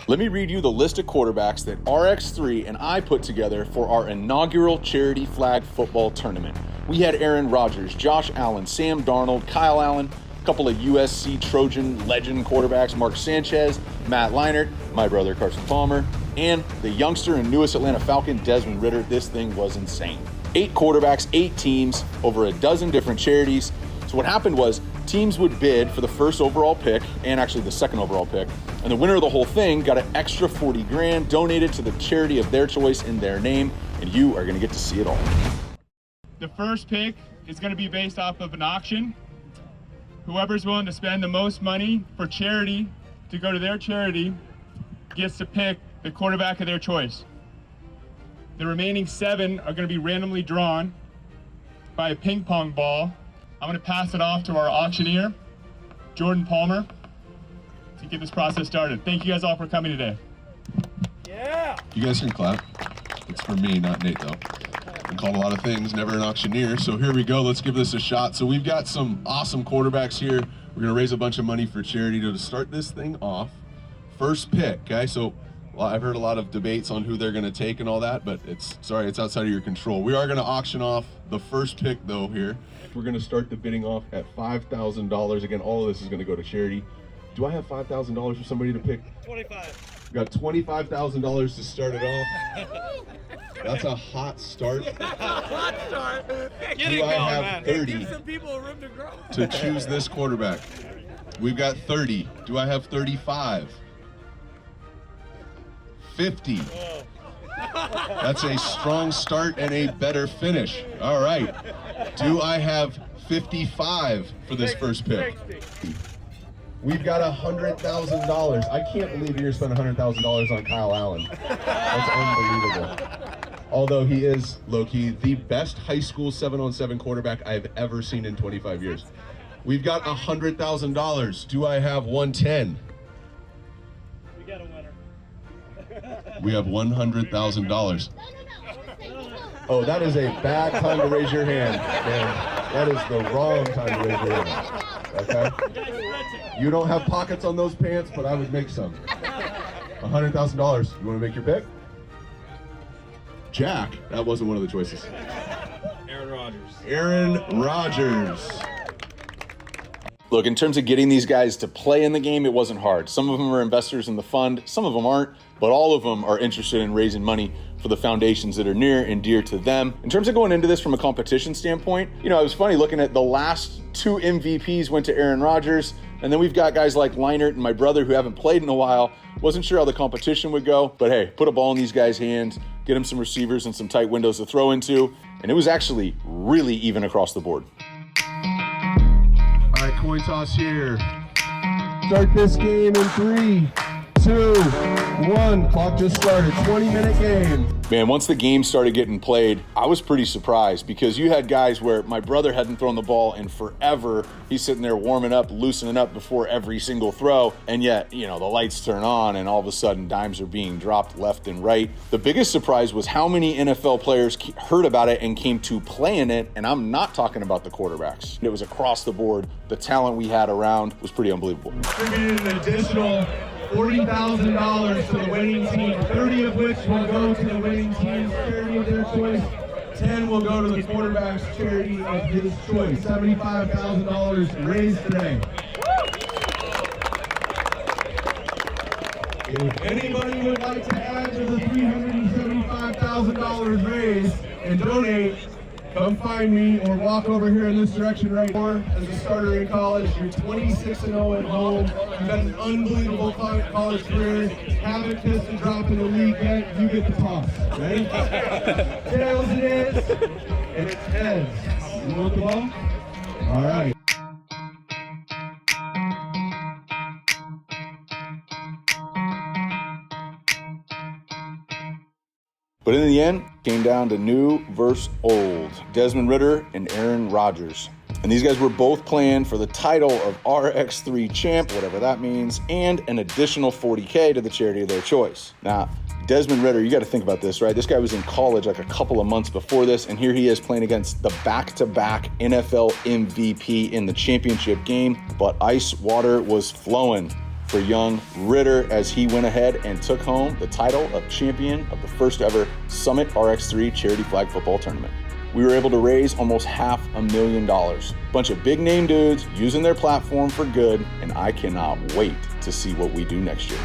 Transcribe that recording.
Let me read you the list of quarterbacks that RX3 and I put together for our inaugural charity flag football tournament. We had Aaron Rodgers, Josh Allen, Sam Darnold, Kyle Allen, a couple of USC Trojan legend quarterbacks, Mark Sanchez, Matt Leinart, my brother Carson Palmer, and the youngster and newest Atlanta Falcon, Desmond Ridder. This thing was insane. 8 quarterbacks, 8 teams, over a dozen different charities. So what happened was teams would bid for the first overall pick and actually the second overall pick. And the winner of the whole thing got an extra 40 grand donated to the charity of their choice in their name. And you are going to get to see it all. The first pick is going to be based off of an auction. Whoever's willing to spend the most money for charity to go to their charity gets to pick the quarterback of their choice. The remaining 7 are going to be randomly drawn by a ping pong ball. I'm going to pass it off to our auctioneer, Jordan Palmer, to get this process started. Thank you guys all for coming today. Yeah! You guys can clap. It's for me, not Nate, though. Been called a lot of things, never an auctioneer. So here we go. Let's give this a shot. So we've got some awesome quarterbacks here. We're going to raise a bunch of money for charity to start this thing off. First pick, okay? So well, I've heard a lot of debates on who they're going to take and all that, but it's outside of your control. We are going to auction off the first pick, though, here. We're going to start the bidding off at $5,000. Again, all of this is going to go to charity. Do I have $5,000 for somebody to pick? 25. We got $25,000 to start it off. That's a hot start. Hot start. Get Do it I going, have man. 30 Give some people room to grow. to choose this quarterback? We've got 30. Do I have 35? 50. That's a strong start and a better finish. All right. Do I have 55 for this first pick? We've got $100,000. I can't believe you're gonna spend $100,000 on Kyle Allen. That's unbelievable. Although he is, low-key, the best high school 7-on-7 quarterback I've ever seen in 25 years. We've got $100,000. Do I have 110? We got a winner. We have $100,000. Oh, that is a bad time to raise your hand, man. That is the wrong time to raise your hand. Okay? You don't have pockets on those pants, but I would make some. $100,000. You want to make your pick? Jack. That wasn't one of the choices. Aaron Rodgers. Aaron Rodgers. Look, in terms of getting these guys to play in the game, it wasn't hard. Some of them are investors in the fund, some of them aren't, but all of them are interested in raising money for the foundations that are near and dear to them. In terms of going into this from a competition standpoint, you know, it was funny looking at the last 2 MVPs went to Aaron Rodgers, and then we've got guys like Leinart and my brother who haven't played in a while. Wasn't sure how the competition would go, but hey, put a ball in these guys' hands, get them some receivers and some tight windows to throw into, and it was actually really even across the board. All right, coin toss here. Start this game in 3, 2, 1. Clock just started. 20-minute game. Man, once the game started getting played, I was pretty surprised because you had guys where my brother hadn't thrown the ball in forever. He's sitting there warming up, loosening up before every single throw. And yet, you know, the lights turn on and all of a sudden dimes are being dropped left and right. The biggest surprise was how many NFL players heard about it and came to play in it. And I'm not talking about the quarterbacks. It was across the board. The talent we had around was pretty unbelievable. Distributed an additional $40,000 to the winning team, 30 of which will go to the winning team's charity of their choice. 10 will go to the quarterback's charity of his choice. $75,000 raised today. If anybody would like to add to the $375,000 raised and donate, come find me or walk over here in this direction right now. As a starter in college, you're 26-0 at home. You've had an unbelievable college career. Haven't kissed a drop in the league yet. You get the toss. Ready? Tails it is, and it's heads. You want the ball? All right. But in the end, came down to new versus old. Desmond Ridder and Aaron Rodgers. And these guys were both playing for the title of RX3 champ, whatever that means, and an additional $40K to the charity of their choice. Now, Desmond Ridder, you got to think about this, right? This guy was in college like a couple of months before this, and here he is playing against the back-to-back NFL MVP in the championship game, but ice water was flowing. for young Ridder as he went ahead and took home the title of champion of the first ever Summit RX3 Charity Flag Football Tournament. We were able to raise almost $500,000. Bunch of big name dudes using their platform for good, and I cannot wait to see what we do next year.